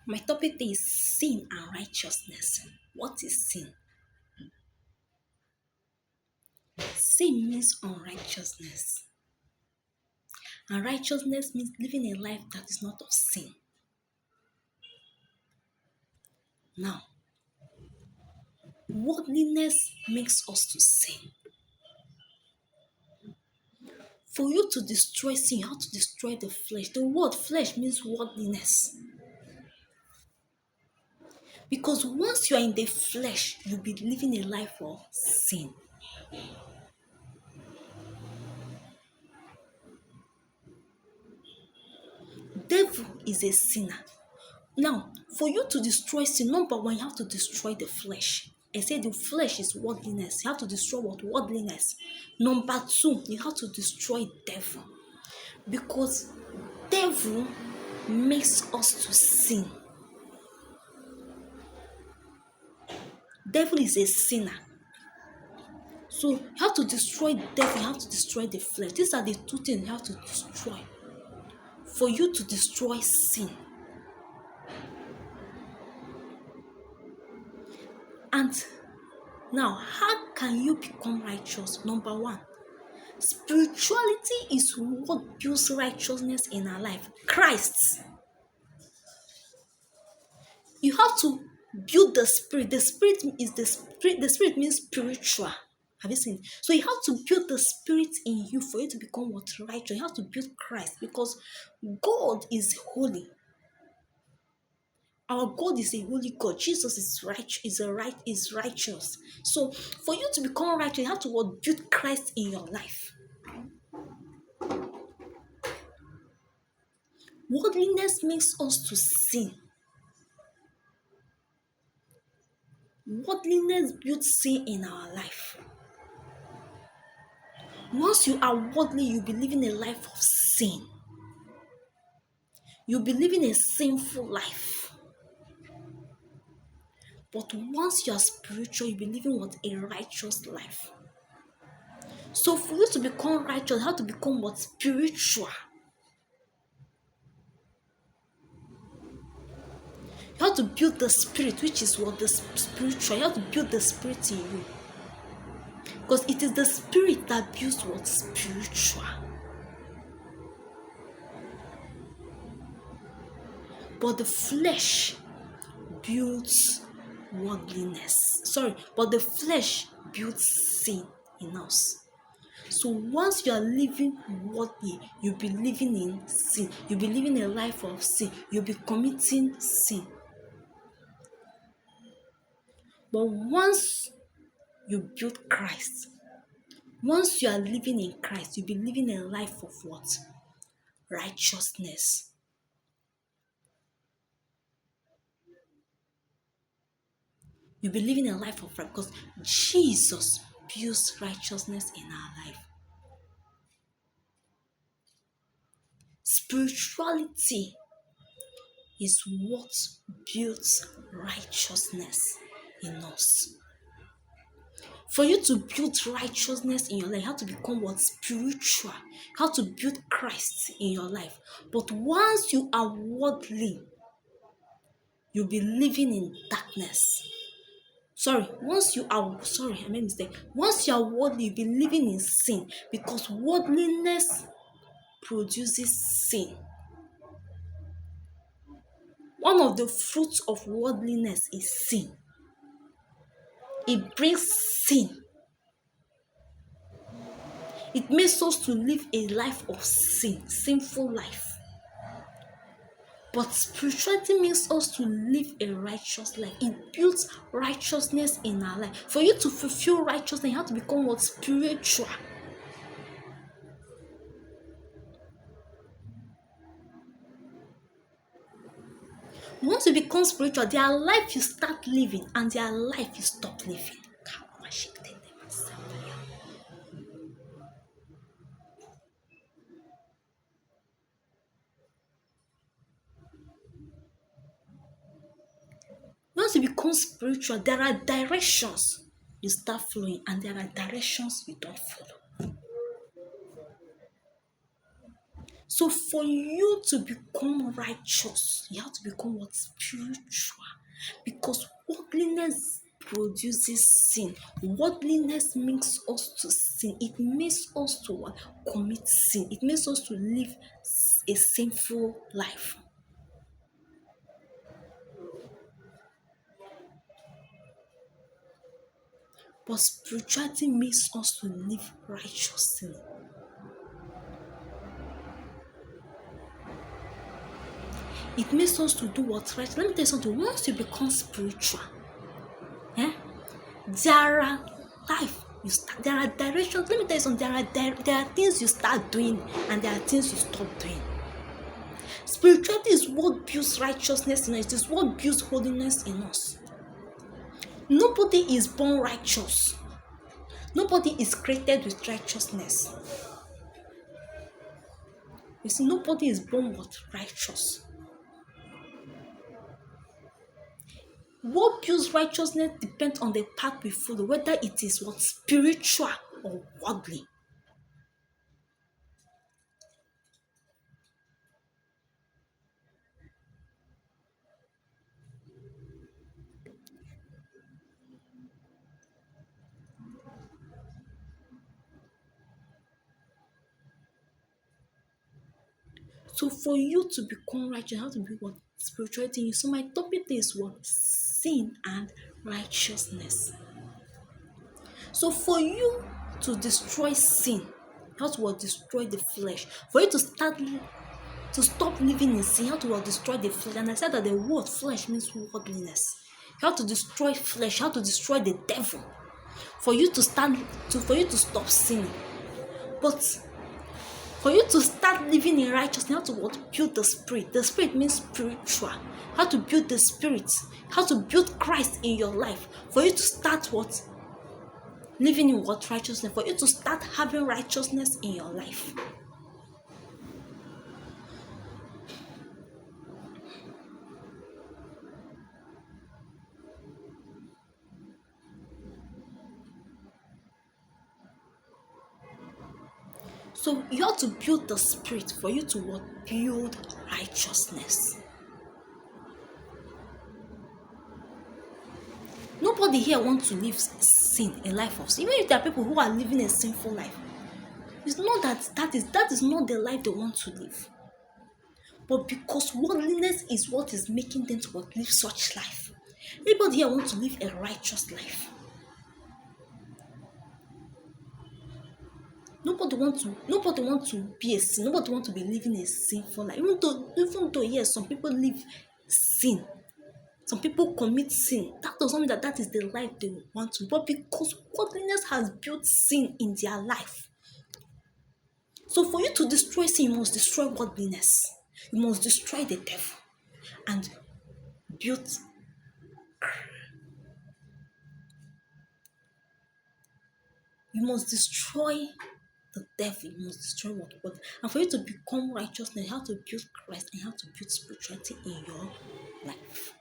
My topic is sin and righteousness. What is sin? Sin means unrighteousness, and righteousness means living a life that is not of sin. Now, worldliness makes us to sin. For you to destroy sin, you have to destroy the flesh. The word flesh means worldliness. Because once you are in the flesh, you'll be living a life of sin. Devil is a sinner. Now, for you to destroy sin, number one, you have to destroy the flesh. I said the flesh is worldliness. You have to destroy what? Worldliness. Number two, you have to destroy devil. Because devil makes us to sin. Devil is a sinner. So you have to destroy devil, you have to destroy the flesh. These are the two things you have to destroy for you to destroy sin. And now, how can you become righteous? Number one, spirituality is what builds righteousness in our life. Christ. You have to build the spirit. The spirit is the spirit. The spirit means spiritual. Have you seen? So you have to build the spirit in you for you to become what righteous. You have to build Christ because God is holy. Our God is a holy God. Jesus is righteous. So for you to become righteous, you have to what, build Christ in your life. Worldliness makes us to sin. Worldliness builds sin in our life. Once you are worldly, you'll be living a life of sin. You'll be living a sinful life. But once you are spiritual, you'll be living what? A righteous life. So for you to become righteous, you have to become what? Spiritual. You have to build the spirit, which is what? The spiritual. You have to build the spirit in you. Because it is the spirit that builds what? Spiritual. But the flesh builds worldliness. But the flesh builds sin in us. So once you are living worldly, you'll be living in sin. You'll be living a life of sin. You'll be committing sin. But once you build Christ, once you are living in Christ, you'll be living a life of what? Righteousness. You'll be living a life of right because Jesus builds righteousness in our life. Spirituality is what builds righteousness in us. For you to build righteousness in your life, you have to become what? Spiritual. You have to build Christ in your life. But once you are worldly, you'll be living in darkness. Once you are worldly, you'll be living in sin because worldliness produces sin. One of the fruits of worldliness is sin. It brings sin. It makes us to live a life of sin, sinful life. But spirituality makes us to live a righteous life. It builds righteousness in our life. For you to fulfill righteousness, you have to become what? Spiritual. Once you become spiritual, their life you start living and their life you stop living. Once you become spiritual, there are directions you start following and there are directions you don't follow. So for you to become righteous, you have to become what? Spiritual. Because worldliness produces sin. Worldliness makes us to sin. It makes us to what? Commit sin. It makes us to live a sinful life. But spirituality makes us to live righteously. It makes us to do what's right. Let me tell you something. Once you become spiritual, eh, there are life you start. There are directions. Let me tell you something. There are things you start doing and there are things you stop doing. Spirituality is what builds righteousness in us. It is what builds holiness in us. Nobody is born righteous. Nobody is created with righteousness. You see, nobody is born with righteous. What builds righteousness depends on the path we follow, whether it is what spiritual or worldly. So for you to become righteous, you have to be what? Spirituality. So my topic is what? Sin and righteousness. So for you to destroy sin, you have to what? Destroy the flesh. For you to stop living in sin, you have to what? Destroy the flesh. And I said that the word flesh means worldliness. You have to destroy flesh. You have to destroy the devil. For you to stop sinning. But for you to start living in righteousness, you have to what? Build the spirit. The spirit means spiritual. How to build the spirit. How to build Christ in your life. For you to start what? Living in what? Righteousness. For you to start having righteousness in your life. So you have to build the spirit for you to what? Build righteousness. Nobody here wants to live sin, a life of sin. Even if there are people who are living a sinful life, it's not that is not the life they want to live. But because worldliness is what is making them to live such life. Anybody here wants to live a righteous life. Nobody wants to be a sin. Nobody wants to be living a sinful life. Even though yes, some people live sin. Some people commit sin. That does not mean that is the life they want to. But because worldliness has built sin in their life. So for you to destroy sin, you must destroy worldliness. You must destroy the devil and build. You must destroy the devil. You must destroy what. And for you to become righteousness, you have to build Christ and you have to build spirituality in your life.